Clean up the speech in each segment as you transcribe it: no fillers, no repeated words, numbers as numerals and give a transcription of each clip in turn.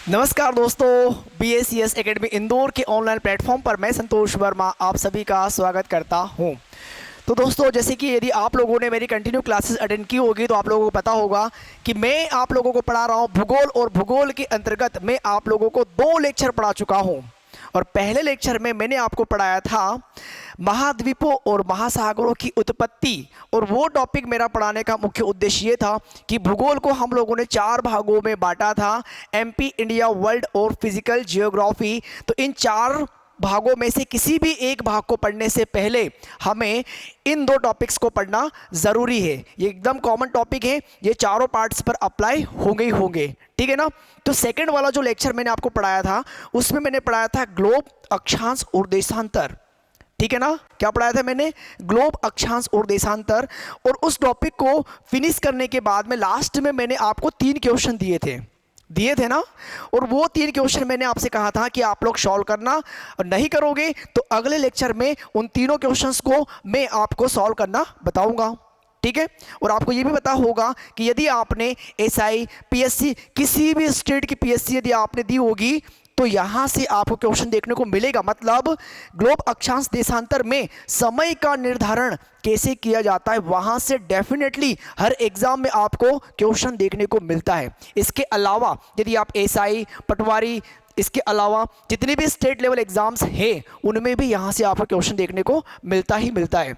नमस्कार दोस्तों, BACS academy Indore के ऑनलाइन प्लेटफॉर्म पर मैं संतोष वर्मा आप सभी का स्वागत करता हूं। तो दोस्तों, जैसे कि यदि आप लोगों ने मेरी कंटिन्यू क्लासेस अटेंड की होगी तो आप लोगों को पता होगा कि मैं आप लोगों को पढ़ा रहा हूं भूगोल, और भूगोल के अंतर्गत मैं आप लोगों को 2 लेक्चर पढ़ा चुका हूं। और पहले लेक्चर में मैंने आपको पढ़ाया था महाद्वीपों और महासागरों की उत्पत्ति, और वो टॉपिक मेरा पढ़ाने का मुख्य उद्देश्य ये था कि भूगोल को हम लोगों ने 4 भागों में बांटा था, MP, इंडिया, वर्ल्ड और फिजिकल जियोग्राफी। तो इन 4 भागों में से किसी भी एक भाग को पढ़ने से पहले हमें इन 2 टॉपिक्स को पढ़ना ज़रूरी है। ये एकदम कॉमन टॉपिक है, ये चारों पार्ट्स पर अप्लाई होंगे ही होंगे, ठीक है ना। तो सेकंड वाला जो लेक्चर मैंने आपको पढ़ाया था उसमें मैंने पढ़ाया था ग्लोब, अक्षांश और देशांतर, ठीक है ना। क्या पढ़ाया था मैंने? ग्लोब, अक्षांश और देशांतर। और उस टॉपिक को फिनिश करने के बाद में लास्ट में मैंने आपको 3 क्वेश्चन दिए थे ना। और वो 3 क्वेश्चन मैंने आपसे कहा था कि आप लोग सॉल्व करना, और नहीं करोगे तो अगले लेक्चर में उन तीनों क्वेश्चंस को मैं आपको सॉल्व करना बताऊंगा, ठीक है। और आपको ये भी पता होगा कि यदि आपने SI, PSC, किसी भी स्टेट की PSC यदि आपने दी होगी तो यहां से आपको क्वेश्चन देखने को मिलेगा। मतलब ग्लोब, अक्षांश, देशांतर में समय का निर्धारण कैसे किया जाता है, वहां से डेफिनेटली हर एग्जाम में आपको क्वेश्चन देखने को मिलता है। इसके अलावा यदि आप SI, पटवारी, इसके अलावा जितने भी स्टेट लेवल एग्जाम्स हैं उनमें भी यहां से आपको क्वेश्चन देखने को मिलता ही मिलता है,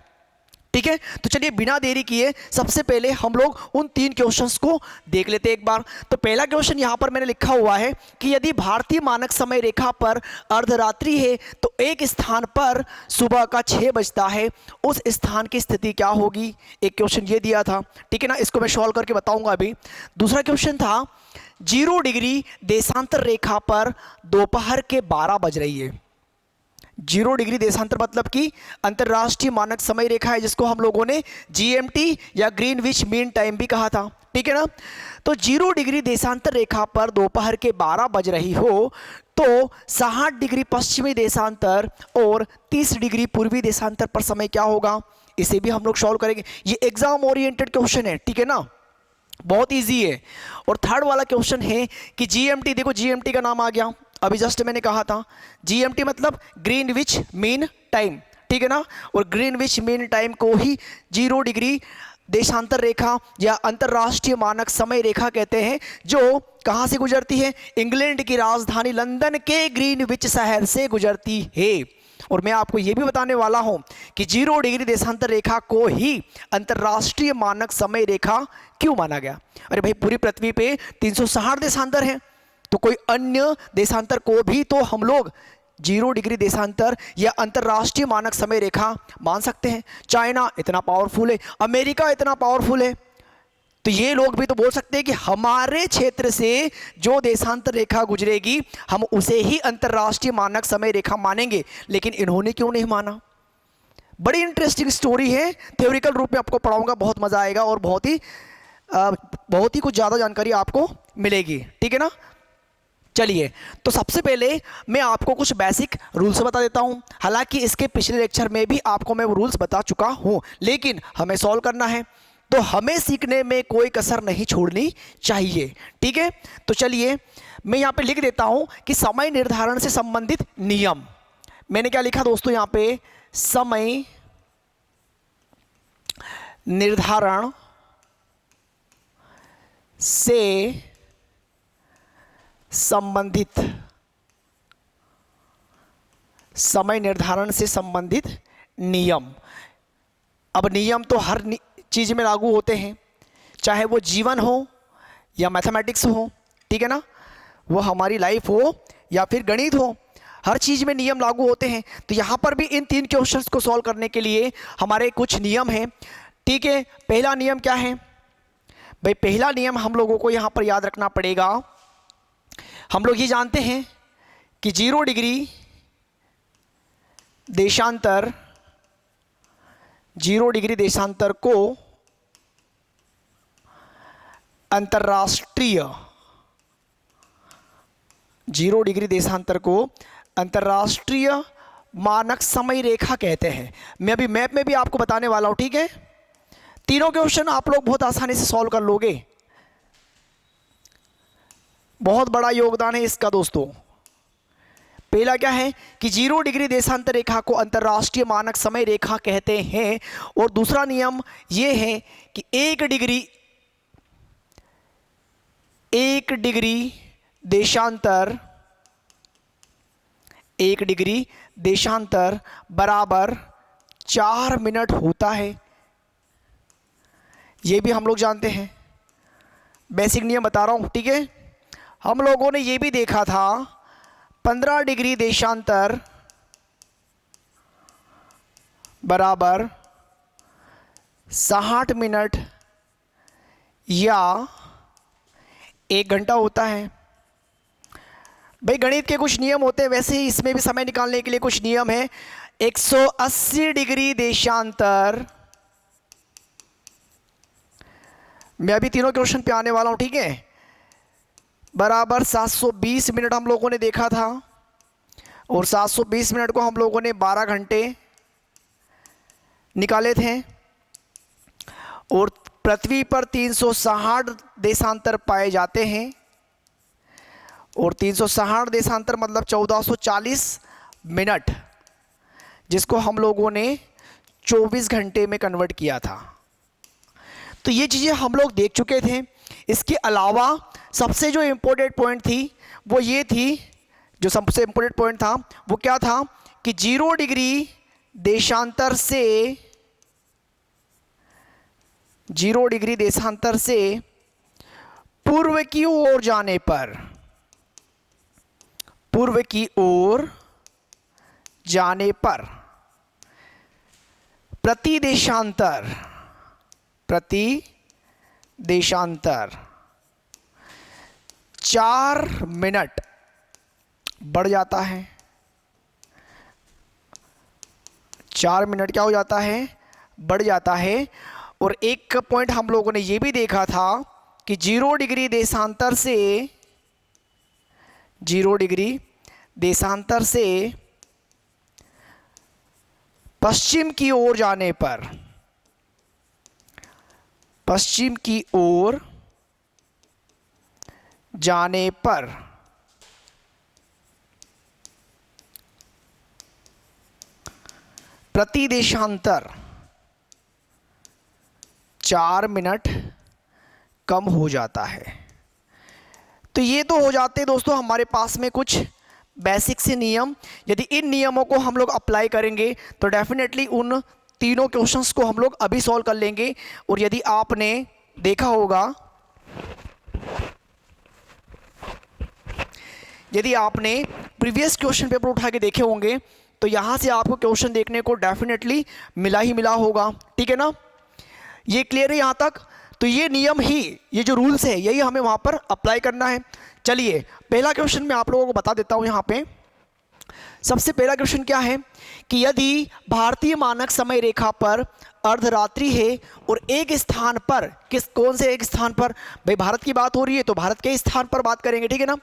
ठीक है। तो चलिए बिना देरी किए सबसे पहले हम लोग उन 3 क्वेश्चंस को देख लेते हैं एक बार। तो पहला क्वेश्चन यहां पर मैंने लिखा हुआ है कि यदि भारतीय मानक समय रेखा पर अर्धरात्रि है तो एक स्थान पर सुबह का 6 बजता है, उस स्थान की स्थिति क्या होगी। एक क्वेश्चन ये दिया था, ठीक है ना। इसको मैं सॉल्व करके बताऊंगा अभी। दूसरा क्वेश्चन था 0 डिग्री देशांतर रेखा पर दोपहर के 12 बज रही है। 0 डिग्री देशांतर मतलब कि अंतरराष्ट्रीय मानक समय रेखा है, जिसको हम लोगों ने GMT या ग्रीनविच मीन टाइम भी कहा था, ठीक है ना। तो 0 डिग्री देशांतर रेखा पर दोपहर के 12 बज रही हो तो 60 डिग्री पश्चिमी देशांतर और 30 डिग्री पूर्वी देशांतर पर समय क्या होगा। इसे भी हम लोग सॉल्व करेंगे। ये एग्जाम ओरिएंटेड क्वेश्चन है, ठीक है ना, बहुत ईजी है। और थर्ड वाला क्वेश्चन है कि GMT, देखो GMT का नाम आ गया, अभी जस्ट मैंने कहा था GMT मतलब ग्रीनविच मीन टाइम, ठीक है ना। और ग्रीनविच मीन टाइम को ही 0 डिग्री देशांतर रेखा या अंतरराष्ट्रीय मानक समय रेखा कहते हैं, जो कहाँ से गुजरती है? इंग्लैंड की राजधानी लंदन के ग्रीनविच शहर से गुजरती है। और मैं आपको यह भी बताने वाला हूं कि 0 डिग्री देशांतर रेखा को ही अंतरराष्ट्रीय मानक समय रेखा क्यों माना गया। अरे भाई, पूरी पृथ्वी पे 360 देशांतर हैं, तो कोई अन्य देशांतर को भी तो हम लोग 0 डिग्री देशांतर या अंतरराष्ट्रीय मानक समय रेखा मान सकते हैं। चाइना इतना पावरफुल है, अमेरिका इतना पावरफुल है, तो ये लोग भी तो बोल सकते हैं कि हमारे क्षेत्र से जो देशांतर रेखा गुजरेगी हम उसे ही अंतरराष्ट्रीय मानक समय रेखा मानेंगे। लेकिन इन्होंने क्यों नहीं माना? बड़ी इंटरेस्टिंग स्टोरी है, थ्योरिकल रूप में आपको पढ़ाऊंगा, बहुत मजा आएगा और बहुत ही कुछ ज़्यादा जानकारी आपको मिलेगी, ठीक है ना। चलिए, तो सबसे पहले मैं आपको कुछ बेसिक रूल्स बता देता हूं। हालांकि इसके पिछले लेक्चर में भी आपको मैं वो रूल्स बता चुका हूं, लेकिन हमें सॉल्व करना है तो हमें सीखने में कोई कसर नहीं छोड़नी चाहिए, ठीक है। तो चलिए मैं यहां पे लिख देता हूं कि समय निर्धारण से संबंधित नियम। मैंने क्या लिखा दोस्तों यहां पे? समय निर्धारण से संबंधित, समय निर्धारण से संबंधित नियम। अब नियम तो हर चीज में लागू होते हैं, चाहे वो जीवन हो या मैथमेटिक्स हो, ठीक है ना, वो हमारी लाइफ हो या फिर गणित हो, हर चीज में नियम लागू होते हैं। तो यहां पर भी इन 3 क्वेश्चंस को सॉल्व करने के लिए हमारे कुछ नियम हैं, ठीक है। पहला नियम क्या है भाई? पहला नियम हम लोगों को यहां पर याद रखना पड़ेगा। हम लोग ये जानते हैं कि 0 डिग्री देशांतर, 0 डिग्री देशांतर को अंतरराष्ट्रीय, 0 डिग्री देशांतर को अंतरराष्ट्रीय मानक समय रेखा कहते हैं। मैं अभी मैप में भी आपको बताने वाला हूं, ठीक है। तीनों क्वेश्चन आप लोग बहुत आसानी से सॉल्व कर लोगे। बहुत बड़ा योगदान है इसका दोस्तों। पहला क्या है कि 0 डिग्री देशांतर रेखा को अंतर्राष्ट्रीय मानक समय रेखा कहते हैं। और दूसरा नियम ये है कि 1 डिग्री देशांतर बराबर 4 मिनट होता है। ये भी हम लोग जानते हैं, बेसिक नियम बता रहा हूँ, ठीक है। हम लोगों ने ये भी देखा था 15 डिग्री देशांतर बराबर 60 मिनट या 1 घंटा होता है। भाई गणित के कुछ नियम होते हैं, वैसे ही इसमें भी समय निकालने के लिए कुछ नियम है। 180 डिग्री देशांतर, मैं अभी तीनों क्वेश्चन पे आने वाला हूं, ठीक है, बराबर 720 मिनट हम लोगों ने देखा था। और 720 मिनट को हम लोगों ने 12 घंटे निकाले थे। और पृथ्वी पर 360 देशांतर पाए जाते हैं। और 360 देशांतर मतलब 1440 मिनट, जिसको हम लोगों ने 24 घंटे में कन्वर्ट किया था। तो ये चीज़ें हम लोग देख चुके थे। इसके अलावा सबसे जो इम्पोर्टेंट पॉइंट थी वो ये थी, जो सबसे इम्पोर्टेंट पॉइंट था वो क्या था कि 0 डिग्री देशांतर से पूर्व की ओर जाने पर प्रति देशांतर 4 मिनट बढ़ जाता है। 4 मिनट क्या हो जाता है, बढ़ जाता है। और एक पॉइंट हम लोगों ने ये भी देखा था कि 0 डिग्री देशांतर से पश्चिम की ओर जाने पर प्रति देशांतर 4 मिनट कम हो जाता है। तो ये तो हो जाते हैं दोस्तों हमारे पास में कुछ बेसिक से नियम। यदि इन नियमों को हम लोग अप्लाई करेंगे तो डेफिनेटली उन तीनों क्वेश्चंस को हम लोग अभी सॉल्व कर लेंगे। और यदि आपने देखा होगा, यदि आपने प्रीवियस क्वेश्चन पेपर उठा के देखे होंगे तो यहाँ से आपको क्वेश्चन देखने को डेफिनेटली मिला ही मिला होगा, ठीक है ना। ये क्लियर है यहाँ तक। तो ये नियम ही, ये जो रूल्स है यही हमें वहाँ पर अप्लाई करना है। चलिए पहला क्वेश्चन मैं आप लोगों को बता देता हूँ। यहाँ पे सबसे पहला क्वेश्चन क्या है कि यदि भारतीय मानक समय रेखा पर अर्धरात्रि है और एक स्थान पर, कौन से एक स्थान पर, भाई भारत की बात हो रही है तो भारत के स्थान पर बात करेंगे, ठीक है ना।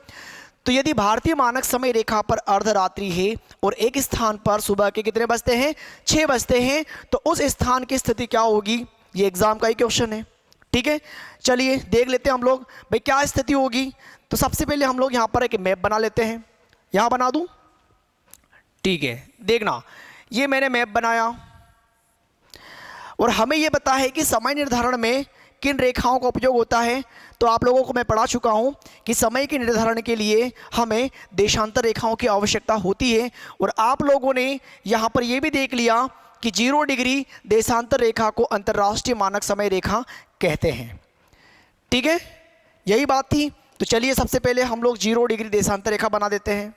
तो यदि भारतीय मानक समय रेखा पर अर्धरात्रि है और एक स्थान पर सुबह के कितने बजते हैं, 6 बजते हैं, तो उस स्थान की स्थिति क्या होगी। ये एग्जाम का ही क्वेश्चन है, ठीक है। चलिए देख लेते हैं हम लोग भाई क्या स्थिति होगी। तो सबसे पहले हम लोग यहाँ पर एक मैप बना लेते हैं। यहाँ बना दूँ, ठीक है। देखना ये मैंने मैप बनाया और हमें ये पता है कि समय निर्धारण में किन रेखाओं का उपयोग होता है। तो आप लोगों को मैं पढ़ा चुका हूँ कि समय के निर्धारण के लिए हमें देशांतर रेखाओं की आवश्यकता होती है। और आप लोगों ने यहाँ पर ये भी देख लिया कि 0 डिग्री देशांतर रेखा को अंतर्राष्ट्रीय मानक समय रेखा कहते हैं, ठीक है, यही बात थी। तो चलिए सबसे पहले हम लोग 0 डिग्री देशांतर रेखा बना देते हैं।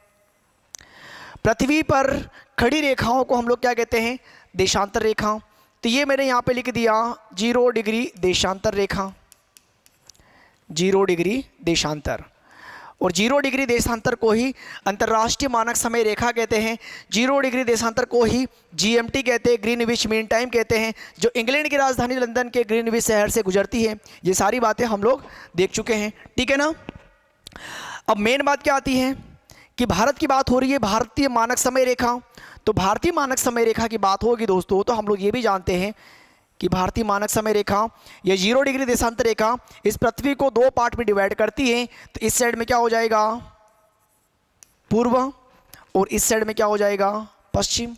पृथ्वी पर खड़ी रेखाओं को हम लोग क्या कहते हैं, देशांतर रेखा। तो ये मैंने यहाँ पे लिख दिया 0 डिग्री देशांतर रेखा, 0 डिग्री देशांतर। और 0 डिग्री देशांतर को ही अंतर्राष्ट्रीय मानक समय रेखा कहते हैं। 0 डिग्री देशांतर को ही GMT कहते हैं, ग्रीनविच मीन टाइम कहते हैं, जो इंग्लैंड की राजधानी लंदन के ग्रीनविच शहर से गुजरती है। ये सारी बातें हम लोग देख चुके हैं, ठीक है ना। अब मेन बात क्या आती है कि भारत की बात हो रही है, भारतीय मानक समय रेखा। तो भारतीय मानक समय रेखा की बात होगी दोस्तों तो हम लोग ये भी जानते हैं कि भारतीय मानक समय रेखा या 0 डिग्री देशांतर रेखा इस पृथ्वी को 2 पार्ट में डिवाइड करती है, तो इस साइड में क्या हो जाएगा पूर्व और इस साइड में क्या हो जाएगा पश्चिम।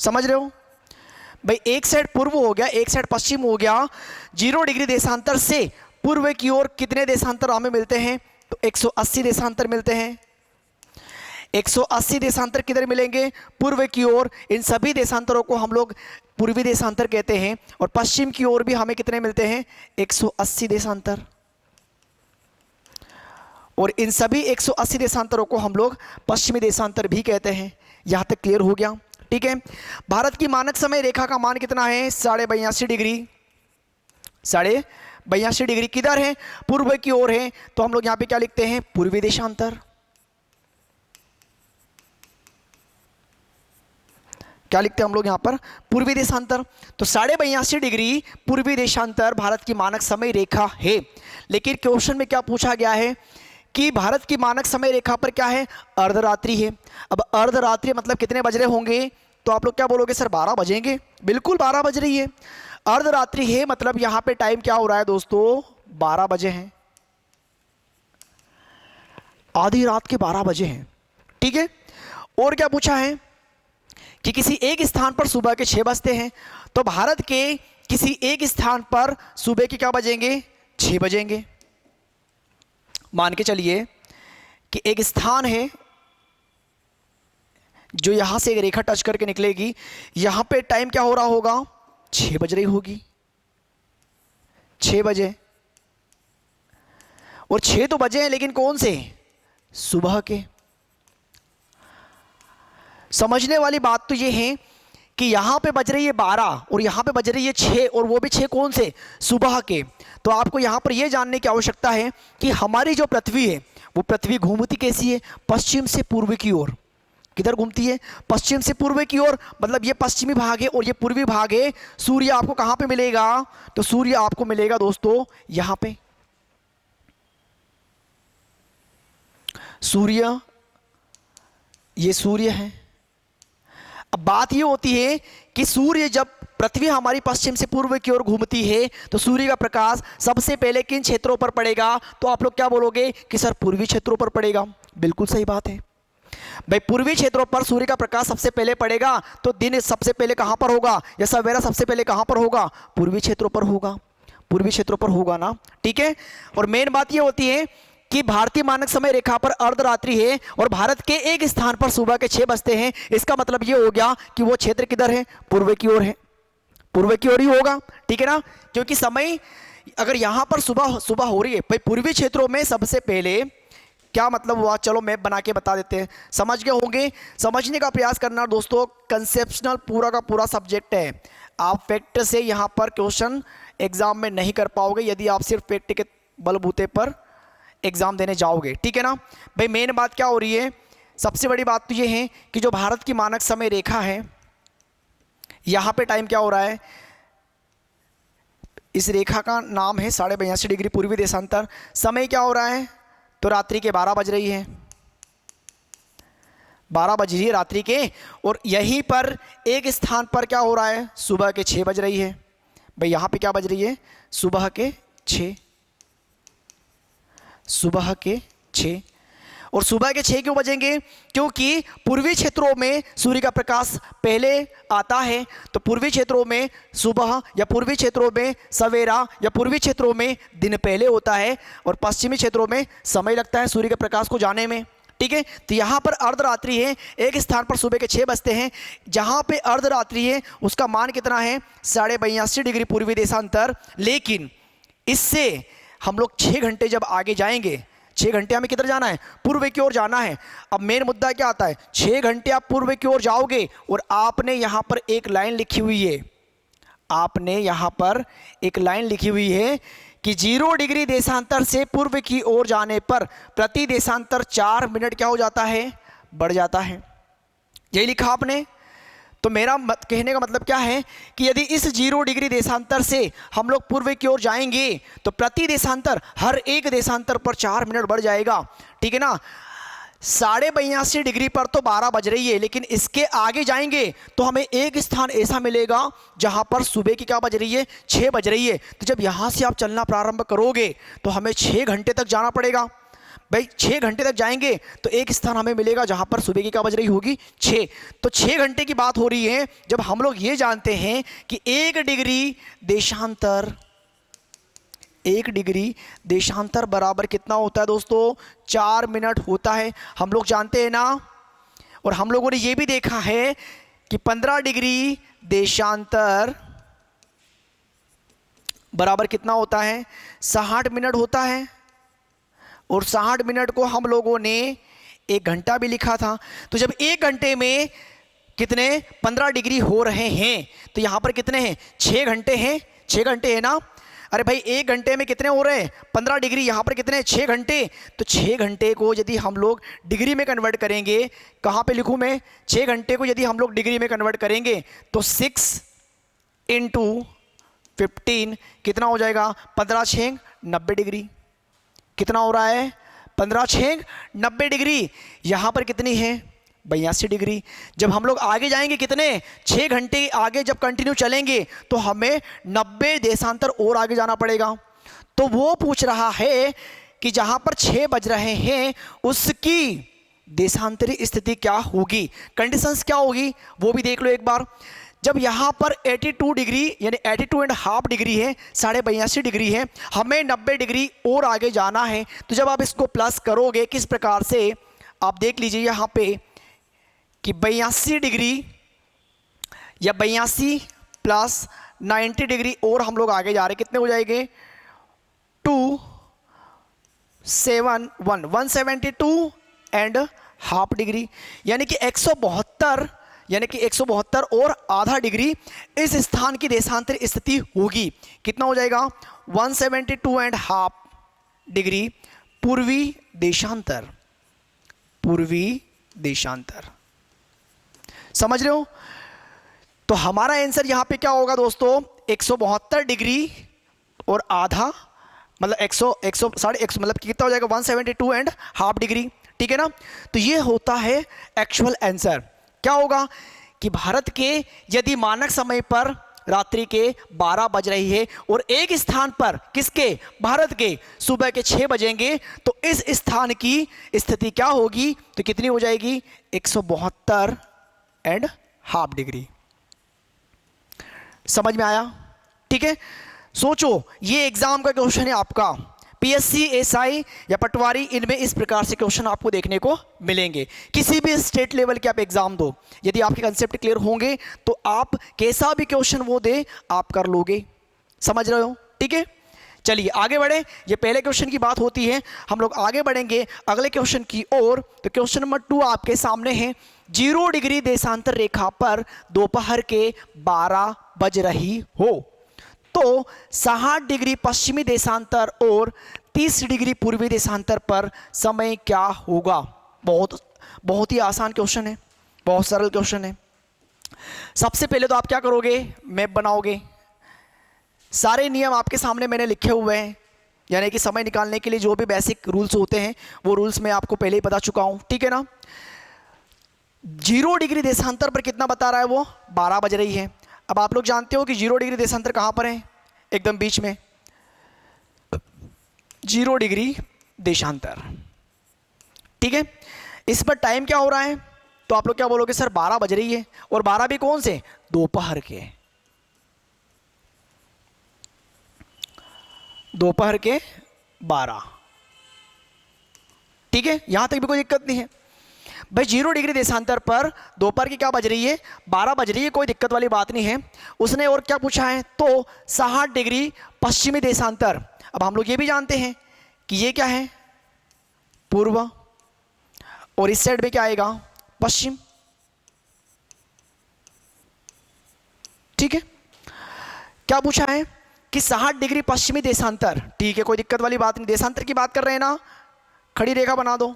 समझ रहे हो भाई, एक साइड पूर्व हो गया, एक साइड पश्चिम हो गया। 0 डिग्री देशांतर से पूर्व की ओर कितने देशांतर हमें मिलते हैं, तो 180 देशांतर मिलते हैं। 180 देशांतर किधर मिलेंगे, पूर्व की ओर। इन सभी देशांतरों को हम लोग पूर्वी देशांतर कहते हैं। और पश्चिम की ओर भी हमें कितने मिलते हैं, 180 देशांतर। और इन सभी 180 देशांतरों को हम लोग पश्चिमी देशांतर भी कहते हैं। यहां तक क्लियर हो गया, ठीक है। भारत की मानक समय रेखा का मान कितना है, 82.5 डिग्री। 82.5 डिग्री किधर है, पूर्व की ओर है। तो हम लोग यहां पे क्या लिखते हैं, पूर्वी देशांतर। क्या लिखते हैं हम लोग यहां पर, पूर्वी देशांतर। तो 82.5 डिग्री पूर्वी देशांतर भारत की मानक समय रेखा है। लेकिन क्वेश्चन में क्या पूछा गया है कि भारत की मानक समय रेखा पर क्या है, अर्धरात्रि है। अब अर्धरात्रि मतलब कितने बज रहे होंगे, तो आप लोग क्या बोलोगे सर 12 बजेंगे। बिल्कुल 12 बज रही है। अर्धरात्रि है मतलब यहां पे टाइम क्या हो रहा है दोस्तों, 12 बजे हैं, आधी रात के 12 बजे हैं, ठीक है। और क्या पूछा है कि किसी एक स्थान पर सुबह के 6 बजते हैं। तो भारत के किसी एक स्थान पर सुबह के क्या बजेंगे, 6 बजेंगे। मान के चलिए कि एक स्थान है जो यहां से एक रेखा टच करके निकलेगी, यहां पे टाइम क्या हो रहा होगा, 6 बज रही होगी, 6 बजे। और 6 तो बजे हैं लेकिन कौन से, सुबह के। समझने वाली बात तो ये है कि यहां पे बज रही है 12 और यहां पे बज रही है 6, और वो भी 6 कौन से, सुबह के। तो आपको यहां पर यह जानने की आवश्यकता है कि हमारी जो पृथ्वी है वो पृथ्वी घूमती कैसी है, पश्चिम से पूर्व की ओर। किधर घूमती है, पश्चिम से पूर्व की ओर। मतलब ये पश्चिमी भाग है और ये पूर्वी भाग है। सूर्य आपको कहां पे मिलेगा, तो सूर्य आपको मिलेगा दोस्तों यहां पे। सूर्य, ये सूर्य है। अब बात ये होती है कि सूर्य जब पृथ्वी हमारी पश्चिम से पूर्व की ओर घूमती है तो सूर्य का प्रकाश सबसे पहले किन क्षेत्रों पर पड़ेगा, तो आप लोग क्या बोलोगे कि सर पूर्वी क्षेत्रों पर पड़ेगा। बिल्कुल सही बात है भाई, पूर्वी क्षेत्रों पर सूर्य का प्रकाश सबसे पहले पड़ेगा। तो दिन सबसे पहले कहां पर होगा, या सवेरा सबसे पहले कहां पर होगा, पूर्वी क्षेत्रों पर होगा, पूर्वी क्षेत्रों पर होगा ना, ठीक है। और मेन बात यह होती है कि भारतीय मानक समय रेखा पर अर्धरात्रि है और भारत के एक स्थान पर सुबह के 6 बजते हैं। इसका मतलब यह हो गया कि वो क्षेत्र किधर है, पूर्व की ओर है, पूर्व की ओर ही होगा, ठीक है ना। क्योंकि समय अगर यहां पर सुबह सुबह हो रही है भाई, पूर्वी क्षेत्रों में सबसे पहले क्या मतलब हुआ, चलो मैप बना के बता देते हैं, समझ गए होंगे। समझने का प्रयास करना दोस्तों, कंसेप्शनल पूरा का पूरा सब्जेक्ट है। आप फैक्ट से यहाँ पर क्वेश्चन एग्जाम में नहीं कर पाओगे यदि आप सिर्फ फैक्ट के बलबूते पर एग्जाम देने जाओगे, ठीक है ना भाई। मेन बात क्या हो रही है, सबसे बड़ी बात तो ये है कि जो भारत की मानक समय रेखा है, यहाँ पे टाइम क्या हो रहा है, इस रेखा का नाम है 82.5 डिग्री पूर्वी देशांतर। समय क्या हो रहा है, तो रात्रि के 12 बज रही है, 12 बज रही है रात्रि के। और यहीं पर एक स्थान पर क्या हो रहा है, सुबह के 6 बज रही है भाई। यहाँ पे क्या बज रही है, सुबह के 6, सुबह के 6। और सुबह के 6 क्यों बजेंगे, क्योंकि पूर्वी क्षेत्रों में सूर्य का प्रकाश पहले आता है। तो पूर्वी क्षेत्रों में सुबह, या पूर्वी क्षेत्रों में सवेरा, या पूर्वी क्षेत्रों में दिन पहले होता है और पश्चिमी क्षेत्रों में समय लगता है सूर्य के प्रकाश को जाने में, ठीक है। तो यहाँ पर अर्धरात्रि है, एक स्थान पर सुबह के 6 बजते हैं। जहाँ पे अर्धरात्रि है उसका मान कितना है, 82.5 डिग्री पूर्वी देशांतर। लेकिन इससे हम लोग 6 घंटे जब आगे जाएंगे, 6 घंटे हमें किधर जाना है, पूर्व की ओर जाना है। अब मेन मुद्दा क्या आता है, 6 घंटे आप पूर्व की ओर जाओगे और आपने यहाँ पर एक लाइन लिखी हुई है, आपने यहाँ पर एक लाइन लिखी हुई है कि 0 डिग्री देशांतर से पूर्व की ओर जाने पर प्रति देशांतर 4 मिनट क्या हो जाता है, बढ़ जाता है। यही लिखा आपने। तो मेरा कहने का मतलब क्या है कि यदि इस 0 डिग्री देशांतर से हम लोग पूर्व की ओर जाएंगे तो प्रति देशांतर, हर एक देशांतर पर 4 मिनट बढ़ जाएगा, ठीक है ना। 82.5 डिग्री पर तो 12 बज रही है, लेकिन इसके आगे जाएंगे तो हमें एक स्थान ऐसा मिलेगा जहां पर सुबह की क्या बज रही है, 6 बज रही है। तो जब यहां से आप चलना प्रारंभ करोगे तो हमें 6 घंटे तक जाना पड़ेगा। भाई 6 घंटे तक जाएंगे तो एक स्थान हमें मिलेगा जहां पर सुबह की क्या बज रही होगी, 6। तो 6 घंटे की बात हो रही है जब हम लोग ये जानते हैं कि 1 डिग्री देशांतर बराबर कितना होता है दोस्तों, 4 मिनट होता है। हम लोग जानते हैं ना, और हम लोगों ने ये भी देखा है कि 15 डिग्री देशांतर बराबर कितना होता है, 60 मिनट होता है। और 60 मिनट को हम लोगों ने 1 घंटा भी लिखा था। तो जब 1 घंटे में कितने 15 डिग्री हो रहे हैं तो यहाँ पर कितने हैं, 6 घंटे हैं। 6 घंटे है ना, अरे भाई 1 घंटे में कितने हो रहे हैं, 15 डिग्री, यहाँ पर कितने हैं, 6 घंटे। तो 6 घंटे को यदि हम लोग डिग्री में कन्वर्ट करेंगे, कहाँ पे लिखूँ मैं, 6 घंटे को यदि हम लोग डिग्री में कन्वर्ट करेंगे तो 6 × 15 कितना हो जाएगा, 15 × 6 90 डिग्री। कितना हो रहा है, 15 × 6 90 डिग्री। यहाँ पर कितनी है, 82 डिग्री। जब हम लोग आगे जाएंगे कितने, 6 घंटे आगे जब कंटिन्यू चलेंगे तो हमें 90 देशांतर और आगे जाना पड़ेगा। तो वो पूछ रहा है कि जहाँ पर 6 बज रहे हैं उसकी देशांतरी स्थिति क्या होगी, कंडीशंस क्या होगी, वो भी देख लो एक बार। जब यहाँ पर 82 डिग्री यानी 82.5 डिग्री है, 82.5 डिग्री है, हमें 90 डिग्री और आगे जाना है। तो जब आप इसको प्लस करोगे किस प्रकार से, आप देख लीजिए यहाँ पे कि 82 डिग्री या 82 + 90 डिग्री और हम लोग आगे जा रहे हैं, कितने हो जाएंगे, 172.5 डिग्री, यानी कि 172 और आधा डिग्री इस स्थान की देशांतर स्थिति होगी। कितना हो जाएगा, 172.5 डिग्री पूर्वी देशांतर। समझ रहे हो। तो हमारा आंसर यहां पे क्या होगा दोस्तों, 172 डिग्री और आधा, मतलब 100 मतलब कितना हो जाएगा, 172.5 डिग्री। ठीक है ना। तो ये होता है एक्चुअल आंसर। क्या होगा कि भारत के यदि मानक समय पर रात्रि के 12 बज रही है और एक स्थान पर, किसके, भारत के, सुबह के 6 बजेंगे तो इस स्थान की स्थिति क्या होगी, तो कितनी हो जाएगी, 172.5 डिग्री। समझ में आया। ठीक है। सोचो ये एग्जाम का क्वेश्चन है आपका, पीएससी, एसआई या पटवारी, इनमें इस प्रकार से क्वेश्चन आपको देखने को मिलेंगे। किसी भी स्टेट लेवल के आप एग्जाम दो, यदि आपके कंसेप्ट क्लियर होंगे तो आप कैसा भी क्वेश्चन वो दे आप कर लोगे। समझ रहे हो। ठीक है। चलिए आगे बढ़े। ये पहले क्वेश्चन की बात होती है, हम लोग आगे बढ़ेंगे अगले क्वेश्चन की ओर। तो क्वेश्चन नंबर 2 आपके सामने है, 0 डिग्री देशांतर रेखा पर दोपहर के 12 बज रही हो तो 60 डिग्री पश्चिमी देशांतर और 30 डिग्री पूर्वी देशांतर पर समय क्या होगा। बहुत ही आसान क्वेश्चन है, बहुत सरल क्वेश्चन है। सबसे पहले तो आप क्या करोगे, मैप बनाओगे। सारे नियम आपके सामने मैंने लिखे हुए हैं, यानी कि समय निकालने के लिए जो भी बेसिक रूल्स होते हैं वो रूल्स मैं आपको पहले ही बता चुका हूं। ठीक है ना। 0 डिग्री देशांतर पर कितना बता रहा है, वो 12 बज रही है। अब आप लोग जानते हो कि 0 डिग्री देशांतर कहां पर है, एकदम बीच में 0 डिग्री देशांतर। ठीक है। इस पर टाइम क्या हो रहा है, तो आप लोग क्या बोलोगे, सर 12 बज रही है, और 12 भी कौन से, दोपहर के 12। ठीक है। यहां तक भी कोई दिक्कत नहीं है भाई। 0 डिग्री देशांतर पर दोपहर की क्या बज रही है, 12 बज रही है, कोई दिक्कत वाली बात नहीं है। उसने और क्या पूछा है, तो 60 डिग्री पश्चिमी देशांतर। अब हम लोग ये भी जानते हैं कि ये क्या है, पूर्व, और इस साइड में क्या आएगा, पश्चिम। ठीक है। क्या पूछा है कि 60 डिग्री पश्चिमी देशांतर। ठीक है, कोई दिक्कत वाली बात नहीं, देशांतर की बात कर रहे हैं ना। खड़ी रेखा बना दो।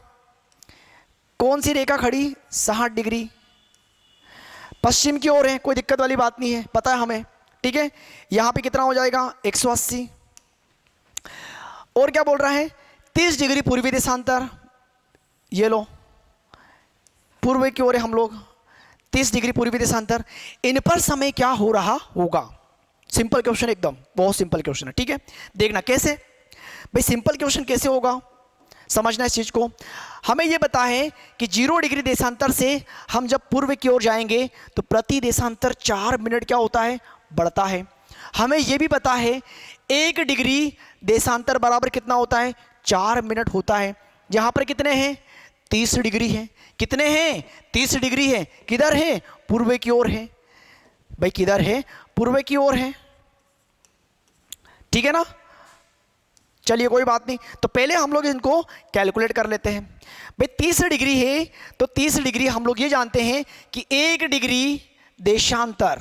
कौन सी रेखा खड़ी, 60 डिग्री पश्चिम की ओर है, कोई दिक्कत वाली बात नहीं है, पता है हमें। ठीक है। यहां पे कितना हो जाएगा, 180। और क्या बोल रहा है, 30 डिग्री पूर्वी देशांतर। ये लो पूर्व की ओर है हम लोग, 30 डिग्री पूर्वी देशांतर, इन पर समय क्या हो रहा होगा। सिंपल क्वेश्चन, एकदम बहुत सिंपल क्वेश्चन है। ठीक है, देखना कैसे भाई, सिंपल क्वेश्चन कैसे होगा, समझना इस चीज को। हमें यह पता है कि 0 डिग्री देशांतर से हम जब पूर्व की ओर जाएंगे तो प्रति देशांतर 4 मिनट क्या होता है, बढ़ता है। हमें यह भी पता है 1 डिग्री देशांतर बराबर कितना होता है, 4 मिनट होता है। यहां पर कितने हैं, 30 डिग्री है। कितने हैं, 30 डिग्री है। किधर है, पूर्व की ओर है भाई, किधर है, पूर्व की ओर है। ठीक है ना, चलिए कोई बात नहीं। तो पहले हम लोग इनको कैलकुलेट कर लेते हैं भाई। 30 डिग्री है तो 30 डिग्री हम लोग ये जानते हैं कि 1 डिग्री देशांतर,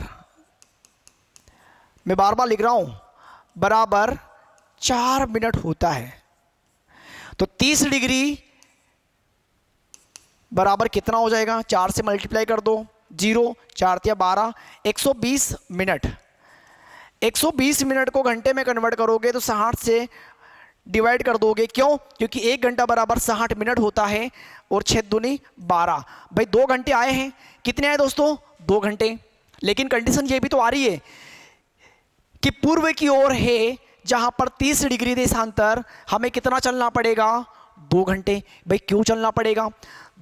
मैं बार बार लिख रहा हूं, बराबर 4 मिनट होता है। तो 30 डिग्री बराबर कितना हो जाएगा, 4 से मल्टीप्लाई कर दो, 0 4 या 12, 120 मिनट। 120 मिनट को घंटे में कन्वर्ट करोगे तो 60 से डिवाइड कर दोगे। क्यों, क्योंकि 1 घंटा बराबर 60 मिनट होता है और 6 दूनी 12। भाई 2 घंटे आए हैं, कितने आए दोस्तों, 2 घंटे। लेकिन कंडीशन ये भी तो आ रही है कि पूर्व की ओर है जहां पर 30 डिग्री देशांतर, हमें कितना चलना पड़ेगा, 2 घंटे। भाई क्यों चलना पड़ेगा,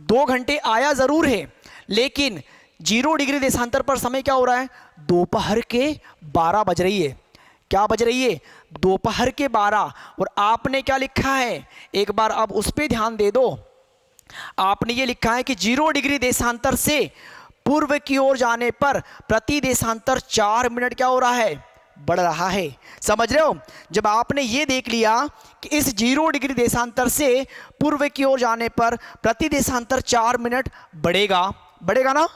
2 घंटे आया जरूर है, लेकिन 0 डिग्री देशांतर पर समय क्या हो रहा है, दोपहर के 12 बज रही है। क्या बज रही है, दोपहर के 12। और आपने क्या लिखा है, एक बार अब उस पर ध्यान दे दो। आपने ये लिखा है कि 0 डिग्री देशांतर से पूर्व की ओर जाने पर प्रति देशांतर 4 मिनट क्या हो रहा है, बढ़ रहा है। समझ रहे हो, जब आपने ये देख लिया कि इस 0 डिग्री देशांतर से पूर्व की ओर जाने पर प्रति देशांतर 4 मिनट बढ़ेगा, बढ़ेगा ना।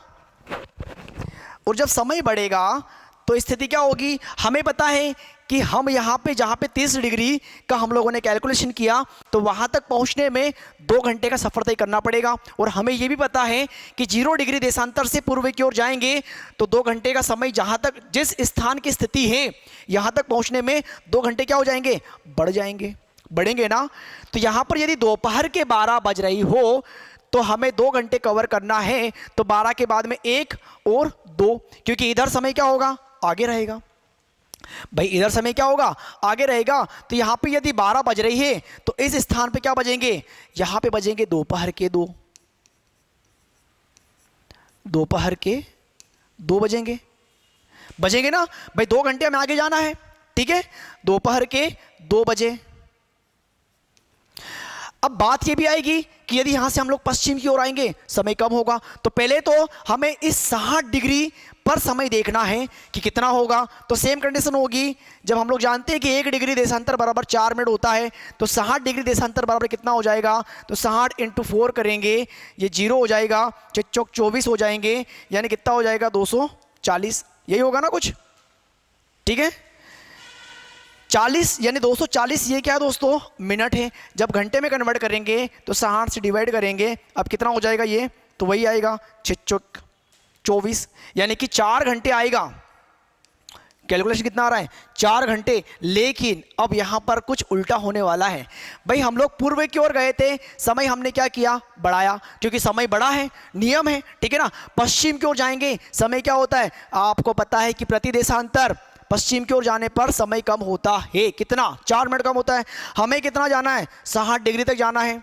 और जब समय बढ़ेगा तो स्थिति क्या होगी, हमें पता है कि हम यहाँ पे जहाँ पे 30 डिग्री का हम लोगों ने कैलकुलेशन किया तो वहाँ तक पहुँचने में 2 घंटे का सफ़र तय करना पड़ेगा। और हमें ये भी पता है कि 0 डिग्री देशांतर से पूर्व की ओर जाएंगे तो 2 घंटे का समय, जहाँ तक जिस स्थान की स्थिति है यहाँ तक पहुँचने में 2 घंटे क्या हो जाएंगे, बढ़ जाएंगे, बढ़ेंगे ना। तो यहाँ पर यदि दोपहर के 12 बज रही हो तो हमें 2 घंटे कवर करना है, तो 12 के बाद में 1 और 2, क्योंकि इधर समय क्या होगा, आगे रहेगा। भाई इधर समय क्या होगा, आगे रहेगा। तो यहां पे यदि 12 बज रही है तो इस स्थान पे क्या बजेंगे, यहां पे बजेंगे दोपहर के 2, दोपहर के 2 बजेंगे, बजेंगे ना भाई। 2 घंटे हमें आगे जाना है, ठीक है, दोपहर के 2 बजे। अब बात ये भी आएगी कि यदि यहां से हम लोग पश्चिम की ओर आएंगे समय कम होगा। तो पहले तो हमें इस 60 डिग्री पर समय देखना है कि कितना होगा। तो सेम कंडीशन होगी, जब हम लोग जानते हैं कि 1 डिग्री देशांतर बराबर 4 मिनट होता है तो 60 डिग्री देशांतर बराबर कितना हो जाएगा, तो 60 × 4 करेंगे, ये 0 हो जाएगा, 6 चौक 24 हो जाएंगे, यानी कितना हो जाएगा, 240। यही होगा ना कुछ, ठीक है। 40 यानी 240, ये क्या है दोस्तों, मिनट है। जब घंटे में कन्वर्ट करेंगे तो 60 से डिवाइड करेंगे, अब कितना हो जाएगा ये, तो वही आएगा 6 चौक 24, यानी कि 4 घंटे आएगा। कैलकुलेशन कितना आ रहा है, 4 घंटे। लेकिन अब यहां पर कुछ उल्टा होने वाला है। भाई हम लोग पूर्व की ओर गए थे, समय हमने क्या किया, बढ़ाया, क्योंकि समय बड़ा है, नियम है, ठीक है ना। पश्चिम की ओर जाएंगे समय क्या होता है, आपको पता है कि प्रति देशांतर पश्चिम की ओर जाने पर समय कम होता है, कितना, 4 मिनट कम होता है। हमें कितना जाना है, 60 डिग्री तक जाना है।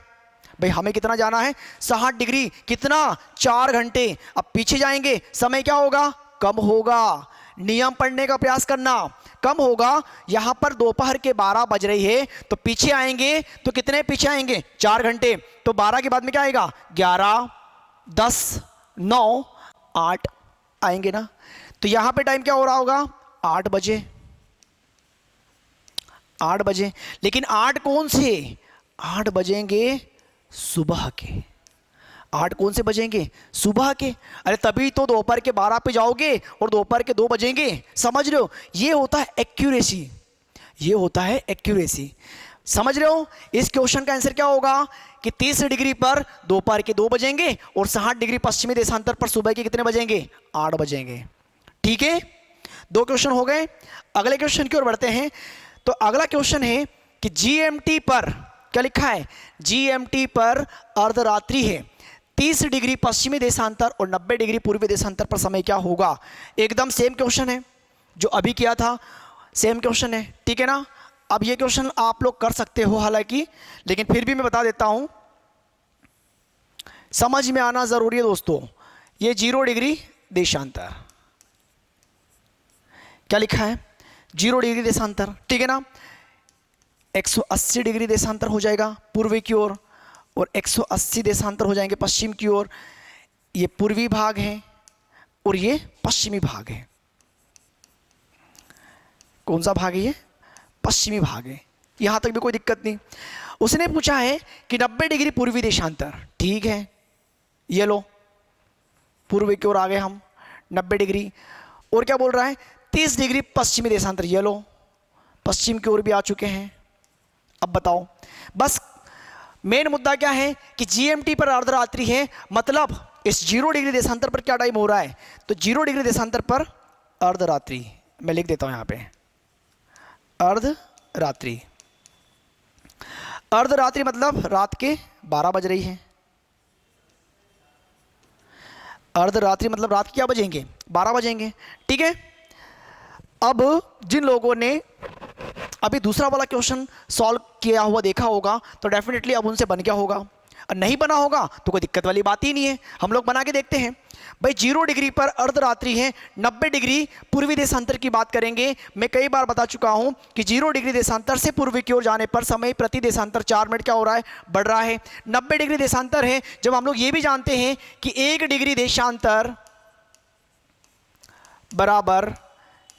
भाई हमें कितना जाना है, 60 डिग्री, कितना, 4 घंटे। अब पीछे जाएंगे समय क्या होगा, कम होगा। नियम पढ़ने का प्रयास करना, कम होगा। यहां पर दोपहर के 12 बज रही है तो पीछे आएंगे तो कितने पीछे आएंगे, 4 घंटे। तो 12 के बाद में क्या आएगा, 11, 10, 9, 8 आएंगे ना। तो यहां पे टाइम क्या हो रहा होगा, 8 बजे, 8 बजे। लेकिन 8 कौन से, 8 बजेंगे सुबह के। 8 कौन से बजेंगे, सुबह के। अरे तभी तो दोपहर के 12 पे जाओगे और दोपहर के 2 बजेंगे, समझ रहे हो। ये होता है एक्यूरेसी, ये होता है एक्यूरेसी, समझ रहे हो। इस क्वेश्चन का आंसर क्या होगा कि 30 डिग्री पर दोपहर के 2 बजेंगे और 60 डिग्री पश्चिमी देशांतर पर सुबह के कितने बजेंगे, 8 बजेंगे। ठीक है, 2 क्वेश्चन हो गए। अगले क्वेश्चन की ओर बढ़ते हैं। तो अगला क्वेश्चन है कि जीएमटी पर क्या लिखा है, जीएमटी पर अर्धरात्रि है, 30 डिग्री पश्चिमी देशांतर और 90 डिग्री पूर्वी देशांतर पर समय क्या होगा। एकदम सेम क्वेश्चन है जो अभी किया था, सेम क्वेश्चन है, ठीक है ना। अब ये क्वेश्चन आप लोग कर सकते हो हालांकि, लेकिन फिर भी मैं बता देता हूं, समझ में आना जरूरी है दोस्तों। ये 0 डिग्री देशांतर, क्या लिखा है, 0 डिग्री देशांतर, ठीक है ना। 180 डिग्री देशांतर हो जाएगा पूर्वी की ओर और 180 देशांतर हो जाएंगे पश्चिम की ओर। ये पूर्वी भाग है और ये पश्चिमी भाग है। कौन सा भाग है ये, पश्चिमी भाग है। यहां तक भी कोई दिक्कत नहीं। उसने पूछा है कि 90 डिग्री पूर्वी देशांतर, ठीक है, ये लो पूर्वी की ओर आ गए हम 90 डिग्री। और क्या बोल रहा है, 30 डिग्री पश्चिमी देशांतर, ये लो पश्चिम की ओर भी आ चुके हैं। अब बताओ, बस मेन मुद्दा क्या है कि जीएमटी पर अर्धरात्रि है, मतलब इस 0 डिग्री देशांतर पर क्या टाइम हो रहा है, तो 0 डिग्री देशांतर पर अर्धरात्रि। मैं लिख देता हूं यहां पे अर्धरात्रि। अर्धरात्रि मतलब रात के 12 बज रही है। अर्धरात्रि मतलब रात के क्या बजेंगे, 12 बजेंगे, ठीक है। अब जिन लोगों ने अभी दूसरा वाला क्वेश्चन सॉल्व किया हुआ देखा होगा तो डेफिनेटली अब उनसे बन गया होगा, और नहीं बना होगा तो कोई दिक्कत वाली बात ही नहीं है। हम लोग बना के देखते हैं भाई। 0 डिग्री पर अर्धरात्रि है, 90 डिग्री पूर्वी देशांतर की बात करेंगे। मैं कई बार बता चुका हूं कि 0 डिग्री देशांतर से पूर्वी की ओर जाने पर समय प्रति देशांतर 4 मिनट क्या हो रहा है, बढ़ रहा है। 90 डिग्री देशांतर है जब हम लोग ये भी जानते हैं कि 1 डिग्री देशांतर बराबर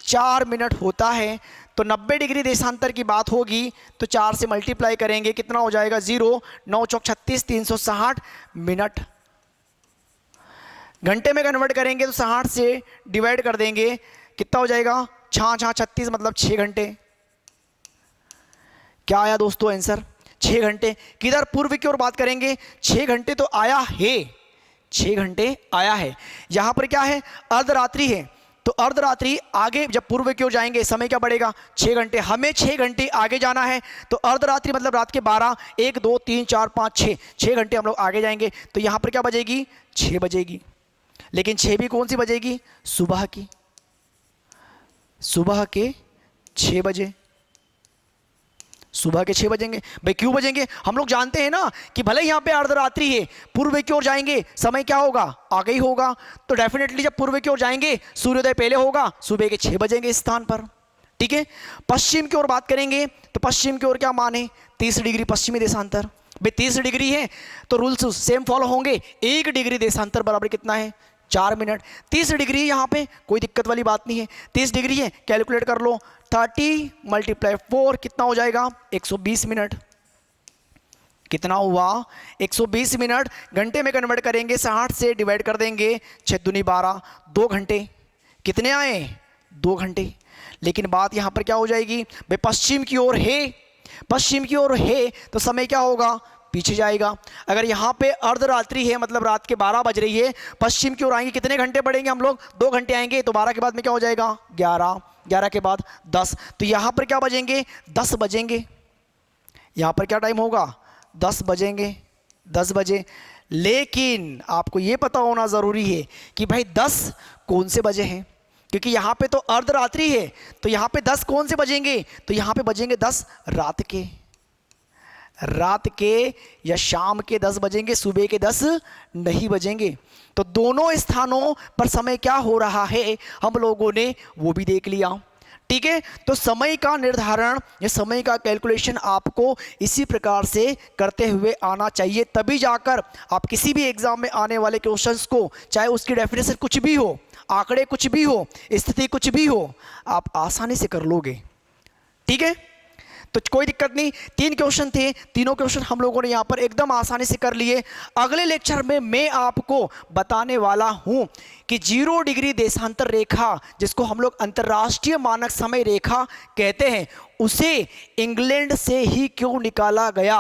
4 मिनट होता है, तो 90 डिग्री देशांतर की बात होगी तो 4 से मल्टीप्लाई करेंगे, कितना हो जाएगा, 0 9 चौक 36 360 मिनट। घंटे में कन्वर्ट करेंगे तो 60 से डिवाइड कर देंगे, कितना हो जाएगा, 6 36 मतलब 6 घंटे। क्या आया दोस्तों आंसर, 6 घंटे। किधर, पूर्व की ओर बात करेंगे, 6 घंटे तो आया है, 6 घंटे आया है। यहां पर क्या है, अर्धरात्रि है, तो अर्धरात्रि आगे जब पूर्व की ओर जाएंगे समय क्या बढ़ेगा, 6 घंटे। हमें 6 घंटे आगे जाना है, तो अर्धरात्रि मतलब रात के 12, 1 2 3 4 5 6 घंटे हम लोग आगे जाएंगे, तो यहां पर क्या बजेगी, 6 बजेगी। लेकिन 6 भी कौन सी बजेगी, सुबह की, सुबह के 6 बजे, सुबह के 6 बजेंगे। भाई क्यों बजेंगे, हम लोग जानते हैं ना कि भले यहां पे अर्धरात्रि है, पूर्व की ओर जाएंगे समय क्या होगा, आगे ही होगा, तो डेफिनेटली जब पूर्व की ओर जाएंगे सूर्योदय पहले होगा, सुबह के 6 बजेंगे इस स्थान पर, ठीक है। पश्चिम की ओर बात करेंगे तो पश्चिम की ओर क्या माने, 30 डिग्री पश्चिमी देशांतर। भाई 30 डिग्री है तो रूल्स सेम फॉलो होंगे, 1 डिग्री देशांतर बराबर कितना है, 4 मिनट। 30 डिग्री यहां पे कोई दिक्कत वाली बात नहीं है, 30 डिग्री है, कैलकुलेट कर लो, 30 × 4 कितना हो जाएगा, 120 मिनट। कितना हुआ, 120 मिनट। घंटे में कन्वर्ट करेंगे, 60 से डिवाइड कर देंगे, 6 दूनी 12, 2 घंटे। कितने आए, 2 घंटे। लेकिन बात यहां पर क्या हो जाएगी, भाई पश्चिम की ओर है, पश्चिम की ओर है तो समय क्या होगा, पीछे जाएगा। अगर यहाँ पे अर्धरात्रि है मतलब रात के 12 बज रही है, पश्चिम की ओर आएंगे, कितने घंटे बढ़ेंगे हम लोग, 2 घंटे आएंगे, तो 12 के बाद में क्या हो जाएगा, 11, 11 के बाद 10, तो यहाँ पर क्या बजेंगे, 10 बजेंगे। यहाँ पर क्या टाइम होगा, 10 बजेंगे, 10 बजे। लेकिन आपको ये पता होना ज़रूरी है कि भाई 10 कौन से बजे हैं, क्योंकि यहाँ पे तो अर्धरात्रि है, तो यहाँ पे 10 कौन से बजेंगे, तो यहाँ पे बजेंगे 10 रात के, रात के या शाम के 10 बजेंगे, सुबह के 10 नहीं बजेंगे। तो दोनों स्थानों पर समय क्या हो रहा है हम लोगों ने वो भी देख लिया, ठीक है। तो समय का निर्धारण या समय का कैलकुलेशन आपको इसी प्रकार से करते हुए आना चाहिए, तभी जाकर आप किसी भी एग्जाम में आने वाले क्वेश्चंस को, चाहे उसकी डेफिनेशन कुछ भी हो, आंकड़े कुछ भी हो, स्थिति कुछ भी हो, आप आसानी से कर लोगे, ठीक है। तो कोई दिक्कत नहीं, 3 क्वेश्चन थे, तीनों क्वेश्चन हम लोगों ने यहाँ पर एकदम आसानी से कर लिए। अगले लेक्चर में मैं आपको बताने वाला हूँ कि 0 डिग्री देशांतर रेखा, जिसको हम लोग अंतर्राष्ट्रीय मानक समय रेखा कहते हैं, उसे इंग्लैंड से ही क्यों निकाला गया।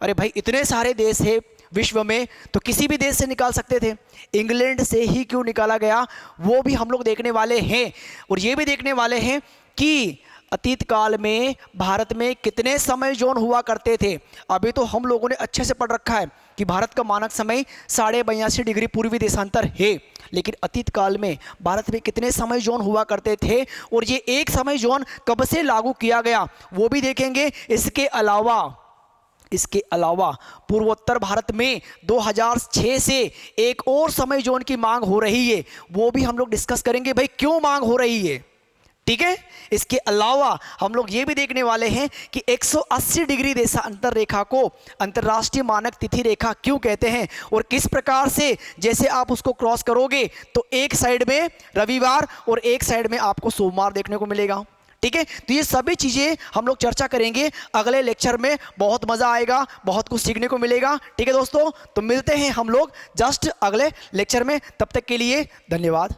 अरे भाई इतने सारे देश है विश्व में, तो किसी भी देश से निकाल सकते थे, इंग्लैंड से ही क्यों निकाला गया वो भी हम लोग देखने वाले हैं। और ये भी देखने वाले हैं कि अतीत काल में भारत में कितने समय जोन हुआ करते थे। अभी तो हम लोगों ने अच्छे से पढ़ रखा है कि भारत का मानक समय 82.5 डिग्री पूर्वी देशांतर है, लेकिन अतीत काल में भारत में कितने समय जोन हुआ करते थे और ये एक समय जोन कब से लागू किया गया वो भी देखेंगे। इसके अलावा पूर्वोत्तर भारत में 2006 से एक और समय जोन की मांग हो रही है, वो भी हम लोग डिस्कस करेंगे भाई क्यों मांग हो रही है। ठीक है, इसके अलावा हम लोग ये भी देखने वाले हैं कि 180 डिग्री देशांतर रेखा को अंतर्राष्ट्रीय मानक तिथि रेखा क्यों कहते हैं और किस प्रकार से जैसे आप उसको क्रॉस करोगे तो एक साइड में रविवार और एक साइड में आपको सोमवार देखने को मिलेगा। ठीक है, तो ये सभी चीज़ें हम लोग चर्चा करेंगे अगले लेक्चर में। बहुत मज़ा आएगा, बहुत कुछ सीखने को मिलेगा। ठीक है दोस्तों, तो मिलते हैं हम लोग जस्ट अगले लेक्चर में। तब तक के लिए धन्यवाद।